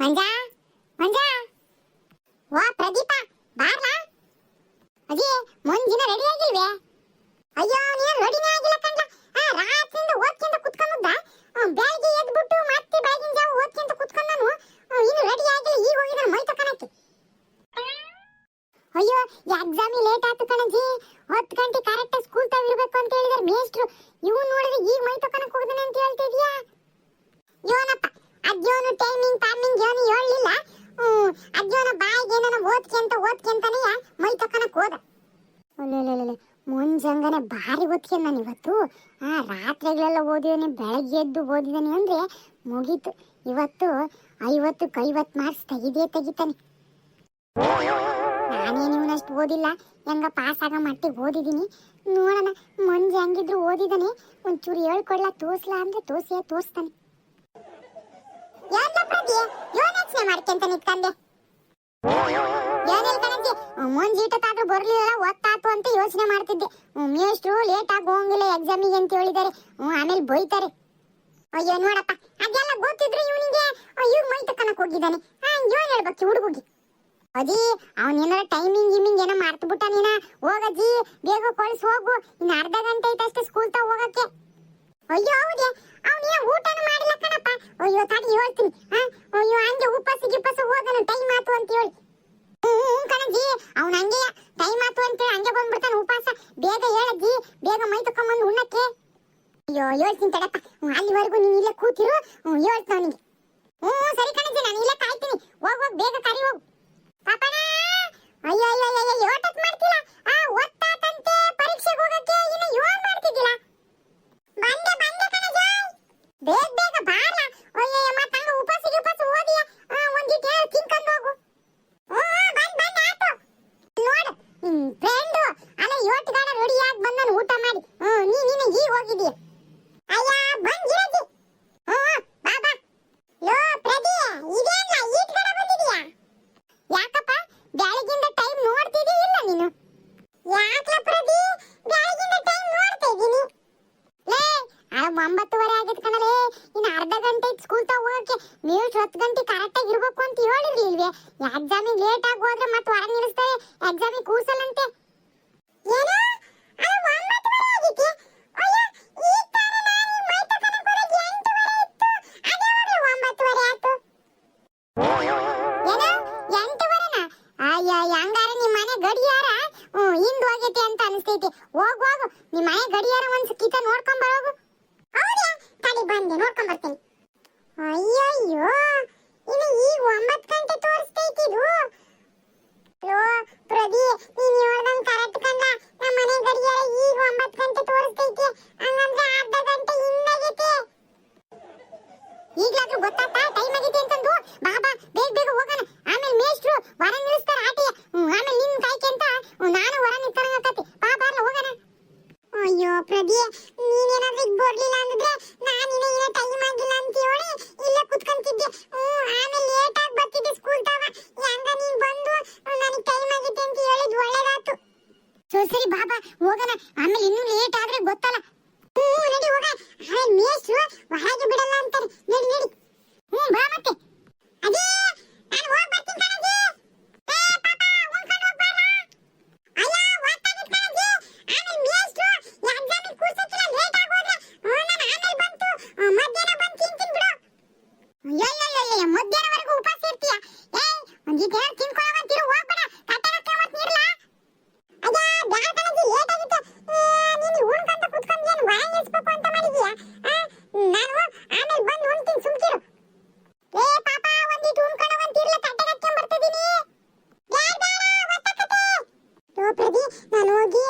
ಮಂಜಾ ಮಂಜಾ ವಾ ಪ್ರದೀಪ ಬಾರ್ಲಾ ಅಜಿ ಮುಂಜಿನ ರೆಡಿ ಆಗಿಲ್ವೇ? ಅಯ್ಯೋ ನೀನು ರೆಡಿನೇ ಆಗಿಲ್ಲ ಕಣ್ಲ. ರಾತ್ರಿಯಿಂದ ಓದ್ಕೊಂತ ಕುತ್ಕೊಂಡ್ದ. ಬೆಳಗ್ಗೆ ಎದ್ಬಿಟ್ಟು ಮತ್ತೆ ಬೆಳಗಿನ ಜಾವ ಓದ್ಕೊಂತ ಕುತ್ಕೊಂಡ್ ನಾನು ಇನ್ನು ರೆಡಿ ಆಗಿಲ್ಲ. ಈಗ ಹೋಗಿದ್ದಾನೆ ಮೈ ತಕನಕ್ಕೆ. ಅಯ್ಯೋ ಎಕ್ಸಾಮಿ ಲೇಟ್ ಆಯ್ತು ಕಣಜಿ. 10 ಗಂಟೆ ಕರೆಕ್ಟ್ ಸ್ಕೂಲ್ ತಾವಿರ್ಬೇಕು ಅಂತ ಹೇಳಿದಾರೆ ಮೇಷ್ಟ್ರು. ಇವ್ನು ನೋಡಿದ್ರೆ ಈಗ ಮೈ ತಕನಕ್ಕೆ ಹೋಗ್ತಾನೆ ಅಂತ ಹೇಳ್ತಾ ಇದೀಯಾ? ಯೋನಪ್ಪ ಅಜ್ಜೋನು ಟೈಮಿಂಗ್ ಏನು ಹೇಳಲಿಲ್ಲ. ಅಜ್ಜೋನ ಬಾಯಿಗೆ ನಾನು ಓದ್ಕೊಂತಾನೆ ಮೈ ತಕನಕ್ಕೆ ಹೋದ. ಅಲ್ಲೇ ಮುಂಜಂಗನೆ ಭಾರಿ ಓದ್ಕೊಂಡ್ ನಾನು ಇವತ್ತು. ರಾತ್ರಿಗಳೆಲ್ಲ ಓದಿದಾನೆ, ಬೆಳಗ್ಗೆ ಎದ್ದು ಓದಿದಾನೆ ಅಂದ್ರೆ ಮುಗೀತು. ಇವತ್ತು 50 ಮಾರ್ಕ್ಸ್ ತೆಗಿತಾನೆ. ನಾನೇನು ಇವನಷ್ಟು ಓದಿಲ್ಲ, ಹೆಂಗ ಪಾಸ್ ಆಗೋ ಮಟ್ಟಿಗೆ ಓದಿದ್ದೀನಿ. ನೋಡೋಣ ಮುಂಜೆ ಹೆಂಗಿದ್ರು ಓದಿದಾನೆ. ಒಂಚೂರು ಹೇಳ್ಕೊಡ್ಲ ತೋರ್ಸ್ಲಾ ಅಂದ್ರೆ ತೋರಿಸ್ತಾನೆ. ಯೋಚನೆ ಮಾಡ್ಕೊಂತ ನಿಂತ್ಕಂಡೆ. ಏನಿಲ್ಲ ಕಣಜ್ಜಿ, ಮುಂಜೀಟತ್ತಾದ್ರೂ ಬರ್ಲಿಲ್ಲ, ಓದ್ತಾತು ಅಂತ ಯೋಚನೆ ಮಾಡ್ತಿದ್ದೆ. ಮೇಷ್ಟ್ರು ಲೇಟ್ ಆಗಿ ಹೋಗಂಗಿಲ್ಲ ಎಕ್ಸಾಮಿಗೆ ಅಂತ ಹೇಳಿದ್ದಾರೆ. ಆಮೇಲೆ ಬೈತಾರೆ. ಅಯ್ಯೋ ನೋಡಪ್ಪ, ಅದೆಲ್ಲ ಗೊತ್ತಿದ್ರು ಇವನಿಗೆ ಇವ್ರು ಮೈ ತಕ್ಕನಕ್ ಹೋಗಿದ್ದಾನೆ. ಏನ್ ಹೇಳ್ಬೇಕು ಹುಡುಗಿಗೆ? ಅಜ್ಜಿ ಅವನೇನಾರ ಟೈಮಿಂಗ್ ಏನೋ ಮಾರ್ತು ಬಿಟ್ಟಾನೇನ? ಹೋಗಜ್ಜಿ ಬೇಗ ಕಳಿಸ್ ಹೋಗು, ಇನ್ನು ಅರ್ಧ ಗಂಟೆ ಐತಷ್ಟೇ ಸ್ಕೂಲ್ ತಾ ಹೋಗಕ್ಕೆ. ಅಯ್ಯೋ ಹೌದೇ, ಅವನೇ ಊಟನೂ ಮಾಡಿಲ್ಲ ಕಣಪ್ಪ. ಅಯ್ಯೋ ತಡಿ ಹೇಳ್ತೀನಿ. ಅಯ್ಯೋ ಹಂಗೆ ಉಪವಾಸ ಹೋದನು ಟೈಮ್ ಆತು ಅಂತ ಹೇಳಿ. ಕಣಜ್ಜಿ ಅವ್ನು ಹಂಗೆ ಟೈಮ್ ಆತು ಅಂತೇಳಿ ಹಂಗೆ ಬಂದ್ಬಿಡ್ತಾನೆ ಉಪವಾಸ. ಬೇಗ ಹೇಳಜ್ಜಿ, ಬೇಗ ಮೈ ತಕೊಂಬಂದು ಉಣ್ಣಕ್ಕೆ. ಅಯ್ಯೋ ಹೇಳ್ತೀನಿ ತಡಪ್ಪ, ಅಲ್ಲಿವರೆಗೂ ನೀನು ಇಲ್ಲೇ ಕೂತಿರು, ಹೇಳ್ತೀನಿ ಅವನಿಗೆ. ಸರಿ ಕಣಜ್ಜಿ, ನಾನು ಇಲ್ಲೇ ಕಾಯ್ತೀನಿ. ಹೋಗ್ ಬೇಗ ಕರಿ ಹೋಗು. ಪಾಪಣ ಅಯ್ಯೋ ಯೋಟತ್ ಮಾಡ್ತಿಲ್ಲ. ಓದ್ತಾತಂತೆ ಪರೀಕ್ಷೆಗೆ ಹೋಗಕ್ಕೆ, ಇನ್ನು ಯೋನ್ ಮಾಡ್ತಿದ್ದಿಲ್ಲ. ಬಂದೆ ಕಣಜ್ಜ, ಬೇಗ ಬಾರ್ಲ. ಅಯ್ಯಯ್ಯ ಮತ್ತಂಗ ಉಪವಾಸ ಓದಿಯ ಒಂದಿಟ್ಟು ಹೇಳಿ ತಿನ್ಕೊಂಡು ಹೋಗು. ಬಂದ್ ಆತು. ನೋಡು ಫ್ರೆಂಡು ಅಲ್ಲ ಯೋಟ್ಗಾಡ ರೆಡಿ ಆಗಿ ಬಂದನು ಊಟ ಮಾಡಿ. ನೀನು ಈಗ ಹೋಗಿದೀಯ. ಅಯ್ಯ ಬಂದಿರಜ್ಜಿ. ಬಾ ಲೋ ಪ್ರದಿ, ಇದೇನ್ಲ ಈಟ್ಗಡ ಬಂದಿದೀಯಾ? ಯಾಕಪ್ಪ ಬೆಳಗಿಂದ ಟೈಮ್ ನೋಡ್ತಿದೀ ಇಲ್ಲ ನೀನು? ಯಾಕಲ ಪ್ರದಿ ಬೆಳಗಿಂದ ಟೈಮ್ ನೋಡ್ತಾ ಇದೀನಿ? ಲೇ 9:30 ಆಗಿತ್ತು ಕಣಲೇ. ಇನ್ನು ಅರ್ಧ ಗಂಟೆ ಐತಿ ಸ್ಕೂಲ್ ತಾ ಹೋಗಕ್ಕೆ. ನೀವು 10 ಗಂಟೆ ಕರೆಕ್ಟ್ ಆಗಿ ಇರ್ಬೇಕು ಅಂತ ಹೇಳಿರ್ಲಿಲ್ವೇ? ಎಕ್ಸಾಮಿಗೆ ಲೇಟ್ ಆಗಿ ಹೋದ್ರೆ ಮತ್ತೆ ಹೊರ ನಿಲ್ಲಿಸ್ತಾರೆ, ಎಕ್ಸಾಮಿಗೆ ಕೂರ್ಸಲ್ಲಂತೆ. ಏನು 9:30 ಆಗಿತ್ತು? ಅಯ್ಯ ಈ ತರ ನಾನು ಮೈ ತಕನಕ್ಕೆ ಹೋಗಿ 8:30 ಇತ್ತು. ಅದೇ ಹೋಗ್ಲಿ 9:30 ಆಯ್ತು. ಏನು 8:30ನಾ? ಅಯ್ಯ ಹಂಗಾರ ನಿಮ್ಮ ಮನೆ ಗಡಿಯಾರ ಹಿಂದ್ ಹೋಗೈತೆ ಅಂತ ಅನಿಸ್ತೈತಿ. ಹೋಗು ನಿಮ್ಮ ಮನೆ ಗಡಿಯಾರ ಒಂದ್ ಕಿತ ನೋಡ್ಕೊಂಡ್ ಬರೋಗು. ಹೌದಾ ತಡಿ ಬಂದೆ ನೋಡ್ಕೊಂಡ್ ಬರ್ತೀನಿ. ಅಯ್ಯಯ್ಯೋ ಇನ್ನು ಈಗ 9 ಗಂಟೆ ತೋರಿಸ್ತೈತಿ ಇದು. ಲೋ ಪ್ರದಿ, ನೀನ್ ಹೇಳ್ದಂಗ್ ಕರೆಕ್ಟ್ ಕಂಡ. ನಮ್ಮ ಮನೆ ಗಡಿಯಾರ ಈಗ 9 ಗಂಟೆ ತೋರಿಸ್ತೈತಿ. ಹಂಗಂದ್ರೆ ಅರ್ಧ ಗಂಟೆ ಹಿಂದಾಗೈತೆ. ಈಗ್ಲಾದ್ರೂ ಗೊತ್ತಾತಾ ಟೈಮ್ ಆಗೈತೆ ಅಂತಂದು? ಬಾ ಬೇಗ ಹೋಗೋಣ. ಆಮೇಲೆ ಮೇಷ್ಟ್ರು ಹೊರ ನಿಲ್ಲಿಸ್ತಾರ ಆಟೆ. ಆಮೇಲೆ ನಿನ್ ಕಾಯ್ಕೆಂತ ನಾನು ಹೊರ ನಿಂತ್ಕೊಳ್ಳಕತ್ತಿ. ಬಾರ್ಲ ಹೋಗೋಣ. ಅಯ್ಯೋ ಪ್ರದಿ, ನೀನೇನಾದ್ರೂ ಈಗ ಬರ್ಲಿಲ್ಲ ಅಂದಿದ್ರೆ ನಾನಿನ್ನ ಏನೋ ಟೈಮ್ ಆಗಿಲ್ಲ ಅಂತ ಹೇಳಿ ಇಲ್ಲೇ ಕುತ್ಕೊಂತಿದ್ದೆ. ಆಮೇಲೆ ಲೇಟ್ ಆಗಿ ಬರ್ತಿದ್ದೆ ಸ್ಕೂಲ್ ತಾವ. ಹೆಂಗ ನೀನ್ ಬಂದು ನನಗೆ ಟೈಮ್ ಆಗೈತೆ ಅಂತ ಹೇಳಿದ್ ಒಳ್ಳೇದಾಯ್ತು. ಸರಿ ಬಾ ಹೋಗೋಣ. ಆಮೇಲೆ ಇನ್ನೂ ಲೇಟ್ ಆದ್ರೆ ಗೊತ್ತಲ್ಲ. ನಡಿ ಹೋಗ. ಮೇಷ್ಟ್ರು ಹೊರಗೆ ಬಿಡಲ್ಲ ಅಂತಾರೆ. ನಡಿ ಬಾ ಮತ್ತೆ. ಅದೇ ನಾನು ಹೋಗಿ ಬರ್ತೀನಿ ಕಣಜ್ಜಿ. ಪಾಪ ಉಣ್ಕೊಂಡು ಹೋಗ್ಬಾರ. ಅಯ್ಯ ಓದ್ತಾಗಿದ್ ಕಣಜ್ಜಿ. ಆಮೇಲೆ ಮೇಷ್ಟ್ರು ಎಕ್ಸಾಮಿಗೆ ಕೂರ್ಸಕ್ಕಿಲ್ಲ ಲೇಟ್ ಆಗೋದ್ರೆ ನಾನು ಆಮೇಲೆ ಬಂತು ಮಧ್ಯಾಹ್ನ ಬಂದು ತಿಂತೀನಿ ಬಿಡು. ಅಯ್ಯಯ್ಯಯ್ಯ ಮಧ್ಯಾಹ್ನವರೆಗೂ ಉಪವಾಸ ಇರ್ತೀಯ? ಒಂದಿಟ್ಟು ಏನೋ ತಿನ್ಕೊಳ್ಳೋವಂತಿರು, ಹೋಗ್ಬೇಡ. ಕಟ್ಟೆ ಮತ್ತೆ ನೀಡಲ್ಲ. ಅಯ್ಯ ಬ್ಯಾಡ ಕಣಜ್ಜಿ, ಲೇಟ್ ಆಗಿತ್ತು. ನೀನು ಉಣ್ಕೊಂತ ಕುತ್ಕೊಂಡು ಏನು ವಾಯ ನಿಲ್ಸ್ಬೇಕು ಅಂತ ಮಾಡಿದೀಯಾ? ನಾನು ಆಮೇಲೆ ಬಂದು ಉಣ್ತೀನಿ, ಸುಮ್ಕಿರು. ಪಾಪ ಒಂದಿಟ್ಟು ಉಣ್ಕೊಳ್ಳೋವಂತಿರ್ಲ, ಕಟ್ಟೆ ಕಟ್ಕೊಂಡ್ ಬರ್ತಿದ್ದೀನಿ. ಪ್ರದಿ, ನಾನು ಹೋಗಿ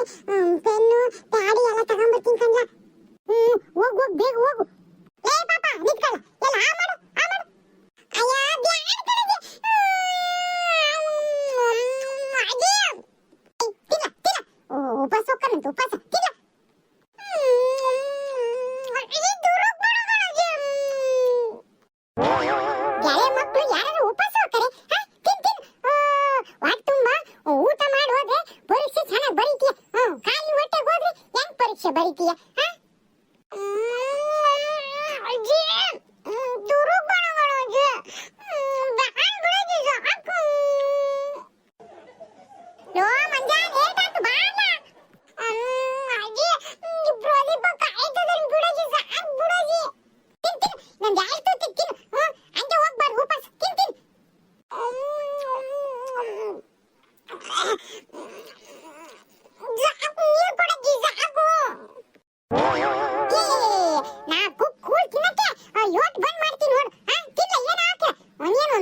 ಪೆನ್ನು ಪ್ಯಾಡಿ ಎಲ್ಲ ತಗೊಂಡ್ಬರ್ತೀನಿ ಕಣ್ಲ. ಹೋಗು ಬೇಗ ಹೋಗು. ಪಾಪ ನಿಂತ್ಕೊಳ್ಳ, ಎಲ್ಲ ಮಾಡು. ಅಯ್ಯ ಬ್ಯಾಡ ಕಣಜ್ಜಿ. ಉಪವಾಸ ಹೋಗ್ಕಣಂತ ಉಪವಾಸ ತಿನ್ನ. ಗೆಳೆಯ ಮಕ್ಕಳು ಯಾರು ಉಪವಾಸ ಹೋಗ್ತಾರೆ? ತಿನ್ ಹೊಟ್ಟೆ ತುಂಬಾ ಊಟ ಮಾಡಿ ಹೋದ್ರೆ ಪರೀಕ್ಷೆ ಚೆನ್ನಾಗಿ ಬರೀತೀಯ. ಖಾಲಿ ಹೊಟ್ಟೆಗೆ ಹೋದ್ರೆ ಹೆಂಗ್ ಪರೀಕ್ಷೆ ಬರೀತೀಯ? ಅಜ್ಜಿ ದುರುಗುಣಗಳು ಅಜ್ಜಿ.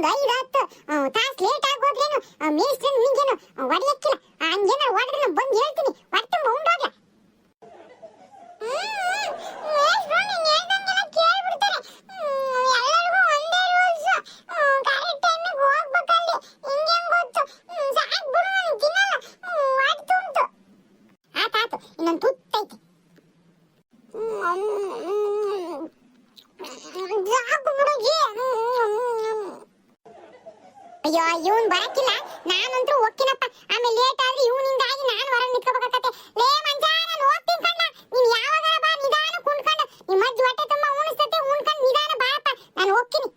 ಒಂದು 5-10 ತಾಸು ಲೇಟ್ ಆಗೋದ್ರೇನು ಮೇಸ್ಟ್ರಿ ನಿಂಗೇನು ಹೊಡೆಯಕ್ಕಿಲ್ಲ. ಹಂಗೇನ ಹೊಡೆದ್ರೆ ಬಂದು ಹೇಳ್ತೀನಿ ಹೊಟ್ಟೆ ಉಂಡೋಗ್ಲ. ಇನ್ನೊಂದು ತುತ್ತೈತಿ. ಅಯ್ಯೋ ಇವನ್ ಬರಕಿಲ್ಲ, ನಾನಂತೂ ಹೋಗ್ತೀನಪ್ಪ. ಆಮೇಲೆ ಲೇಟ್ ಆದ್ರೆ ಇವನಿಂದಾಗಿ ನಾನು ಹೊರಗೆ ನಿಂತ್ಕೋಬೇಕಾಗತ್ತೆ. ಲೇ ಮಂಜ, ನಾನು ಹೋಗ್ತೀನಿ ಕಣ್ಣ. ನೀನ್ ಯಾವಾಗ ಬಾ, ನಿಧಾನ ಕುಂಡ್ಕೊಂಡು ನಿಮ್ಮ ಅಜ್ಜಿ ಹೊಟ್ಟೆ ತುಂಬ ಉಣಿಸ್ತತೆ, ಉಣ್ಕೊಂಡು ನಿಧಾನ ಬಾಯಪ್ಪ, ನಾನು ಹೋಗ್ತೀನಿ.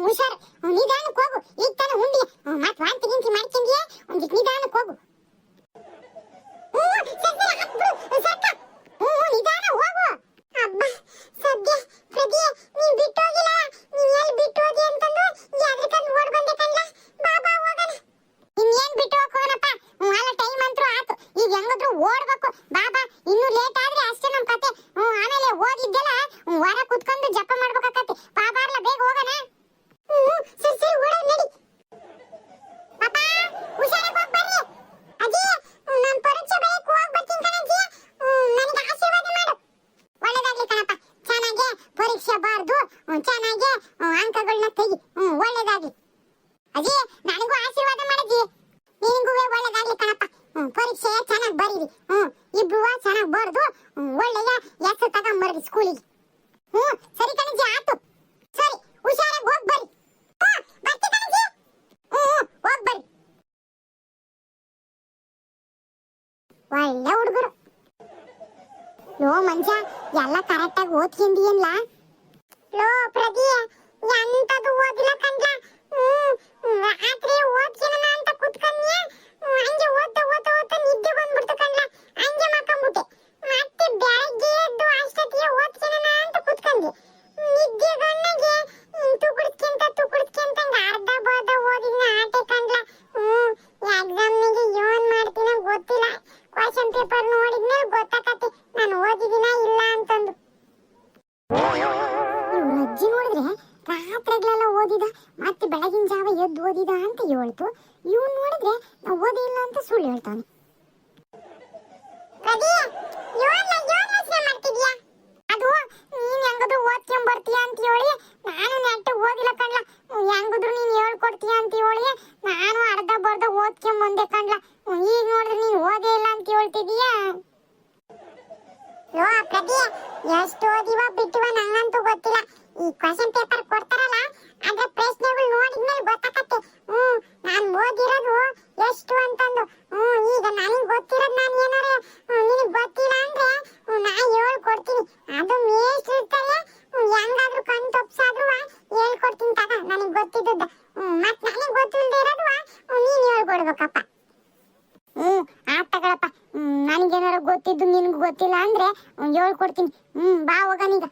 ಹುಷಾರು, ನಿಧಾನಕ್ಕೆ ಹೋಗು. ಈಗ ತಾನೇ ಉಂಡಿ ಮತ್ತೆ ವಾಂತಿ ಗಿಂತಿ ಮಾಡ್ಕೊಂಡ್ಯಾ, ಒಂದಿಟ್ಟು ನಿಧಾನಕ್ಕೆ ಹೋಗು. ನಿಧಾನ ಹೋಗು. ಅಬ್ಬ ಸದ್ಯ ಪ್ರದಿ ನೀನ್ ಬಿಟ್ಟೋಗಿಲ್ಲ. ನೀನ್ ಎಲ್ಲಿ ಬಿಟ್ಟು ಹೋದಿ ಅಂತಂದು ಯಾವ್ದಕ್ಕಂದು ಓಡ್ ಬಂದೆ ಕಣ್ಲ. ಬಾಬಾ ಹೋಗೋಣ. ಇನ್ನೇನ್ ಬಿಟ್ಟು ಹೋಗೋಣಪ್ಪ. ಅಲ್ಲ ಟೈಮ್ ಅಂತೂ ಆತು, ಈಗ ಹೆಂಗಾದ್ರೂ ಓಡ್ಬೇಕು. ಬಾಬಾ ಇನ್ನೂ ಲೇಟ್ ಆದ್ರೆ ಅಷ್ಟೇ ನಮ್ ಕತೆ. ಆಮೇಲೆ ಓದಿದ್ದೆಲ್ಲ ಹೊರ ಕುತ್ಕೊಂಡು ಜಪ ಮಾಡ್ಬೇಕಾಕತ್ತೆ. ಬಾಬಾ ಅಲ್ಲ, ಬೇಗ ಹೋಗೋಣ. ಸರಿ ಸರಿ ಓಡ ನಡಿ. ಪಾಪ ಹುಷಾರಾಗಿ ಹೋಗಿ ಬರ್ರಿ. ಅಜ್ಜಿ ನಾನು ಪರೀಕ್ಷೆ ಬರೆಯಕ್ಕೆ ಹೋಗಿ ಬರ್ತೀನಿ ಕಣಜ್ಜಿ. ನನಗೆ ಆಶೀರ್ವಾದ ಮಾಡು. ಒಳ್ಳೇದಾಗ್ಲಿ ಕಣಪ್ಪ. ಚೆನ್ನಾಗಿ ಪರೀಕ್ಷೆ ಬಾರ್ದು ಚೆನ್ನಾಗಿ ಅಂಕಗಳನ್ನ ತೆಗಿ. ಒಳ್ಳೇದಾಗ್ಲಿ ಅಜ್ಜಿ. ನನಗೂ ಆಶೀರ್ವಾದ ಮಾಡಜ್ಜಿ. ನಿನಗೂ ಒಳ್ಳೇದಾಗ್ಲಿ ಕಣಪ್ಪ. ಪರೀಕ್ಷೆ ಚೆನ್ನಾಗಿ ಬರೀರಿ. ಇಬ್ರು ಚೆನ್ನಾಗಿ ಬರ್ದು ಒಳ್ಳೆಯ ಹೆಸರು ತಗೊಂಬರ್ರಿ ಸ್ಕೂಲಿಗೆ. ಸರಿ ಕಣಜ್ಜಿ, ಆತು. ಸರಿ ಹುಷಾರಾಗಿ ಹೋಗಿ ಬರ್ರಿ. ಹೋಗ್ ಬರ್ರಿ. ಒಳ್ಳೆ ಹುಡುಗರು. ಲೋ ಮಂಜ, ಎಲ್ಲ ಕರೆಕ್ಟಾಗಿ ಓದ್ಕೊಂಡಿಯಲ್ಲ? ಲೋ ಪ್ರದಿ, ಎಂತದು ಓದಿಲ್ಲ ಕಣ್ಲ. ರಾತ್ರಿ ಓದ್ಕೊಳ್ಳೋಣ ಅಂತ ಕುತ್ಕೊಂಡ್ಯ, ಹಂಗೆ ಓದ್ತಾ ಓದ್ತಾ ಓದ್ತಾ ನಿದ್ದೆ ಬಂದ್ಬಿಡ್ತು ಕಣ್ಲ. ಹಂಗೆ ಮಕ್ಕಂಬಿಟ್ಟೆ. ಮತ್ತೆ ಬೆಳಗ್ಗೆ ಎದ್ದು ಅಷ್ಟೊತ್ತಿಗೆ ಓದ್ಕೊಳ್ಳೋಣ ಅಂತ ಕುತ್ಕೊಂಡೆ. ನಿದ್ದೆ ಗಣ್ಣಗೆ ತುಕುಡ್ಸ್ಕೊಂತ ಅರ್ಧ ಬರ್ಧ ಓದಿದ್ನ ಆಟೆ ಕಣ್ಲ. ಎಕ್ಸಾಮ್ನಿಗೆ ಏನ್ ಮಾಡ್ತೀನ ಗೊತ್ತಿಲ್ಲ. ಕ್ವಶನ್ ಪೇಪರ್ ನೋಡಿದ್ಮೇಲೆ ಗೊತ್ತಾಕತ್ತೆ ನಾನು ಓದಿದಿನ ಇಲ್ಲ ಅಂತಂದು. ಇವ್ರ ಅಜ್ಜಿ ನೋಡಿದ್ರೆ ರಾತ್ರಿಗಳೆಲ್ಲ ಓದಿದ, ಮತ್ತೆ ಬೆಳಗಿನ ಜಾವ ಎದ್ದು ಓದಿದ ಅಂತ ಹೇಳ್ತು. ಇವನ್ ನೋಡಿದ್ರೆ ನಾವು ಓದಿಲ್ಲ ಅಂತ ಸುಳ್ಳು ಹೇಳ್ತಾನೆ. ಅದು ನೀನ್ ಹೆಂಗದು ಓದ್ಕೊಂಡ್ ಬರ್ತೀಯ ಅಂತ ಹೇಳಿ ನಾನು ನೆಟ್ಟು ಓದಿಲ್ಲ ಕಣ್ಲ. ಹೆಂಗದ್ರು ನೀನ್ ಹೇಳ್ಕೊಡ್ತೀಯ ಅಂತ ಹೇಳಿ ನಾನು ಅರ್ಧ ಬರ್ಧ ಓದ್ಕೊಂಡ್ ಬಂದೆ ಕಣ್ಲ. ಈಗ ನೋಡಿದ್ರೆ ನೀನ್ ಓದೇ ಇಲ್ಲ ಅಂತ ಹೇಳ್ತಿದೀಯ. ಲೋ ಪ್ರದಿ, ಎಷ್ಟು ಓದಿವ ಬಿಟ್ಟಿವ ನಂಗಂತೂ ಗೊತ್ತಿಲ್ಲ. ಈ ಕ್ವಶನ್ ಪೇಪರ್ ಕೊಡ್ತಾರಲ್ಲ, ಅದ್ರ ಪ್ರಶ್ನೆಗಳು ನೋಡಿದ್ಮೇಲೆ ಗೊತ್ತಾಕತ್ತೆ ನಾನ್ ಓದಿರೋದು ಎಷ್ಟು ಅಂತಂದು. ಈಗ ನನಗ್ ಗೊತ್ತಿರೋದು ನಾನು ಏನಾರ ನಿನಗ್ ಗೊತ್ತಿಲ್ಲ ಅಂದ್ರೆ ನಾ ಹೇಳ್ಕೊಡ್ತೀನಿ. ಅದು ಮೇಷ್ಟ್ರು ಇರ್ತಾರೆ, ಹೆಂಗಾದ್ರೂ ಕಣ್ ತಪ್ಸಾದ್ರೂ ಹೇಳ್ಕೊಡ್ತೀನಿ ತಗ. ನನಗ್ ಗೊತ್ತಿದ್ದದ ಮತ್ ನನಗ್ ಗೊತ್ತಿಲ್ಲದೆ ಇರೋದು ನೀನ್ ಹೇಳ್ಕೊಡ್ಬೇಕಪ್ಪ. ಆತ್ ತಗೊಳಪ್ಪ. ನನಗೇನಾರ ಗೊತ್ತಿದ್ದು ನಿನ್ಗೆ ಗೊತ್ತಿಲ್ಲ ಅಂದ್ರೆ ಹೇಳ್ಕೊಡ್ತೀನಿ. ಬಾ ಹೋಗೋಣೀಗ.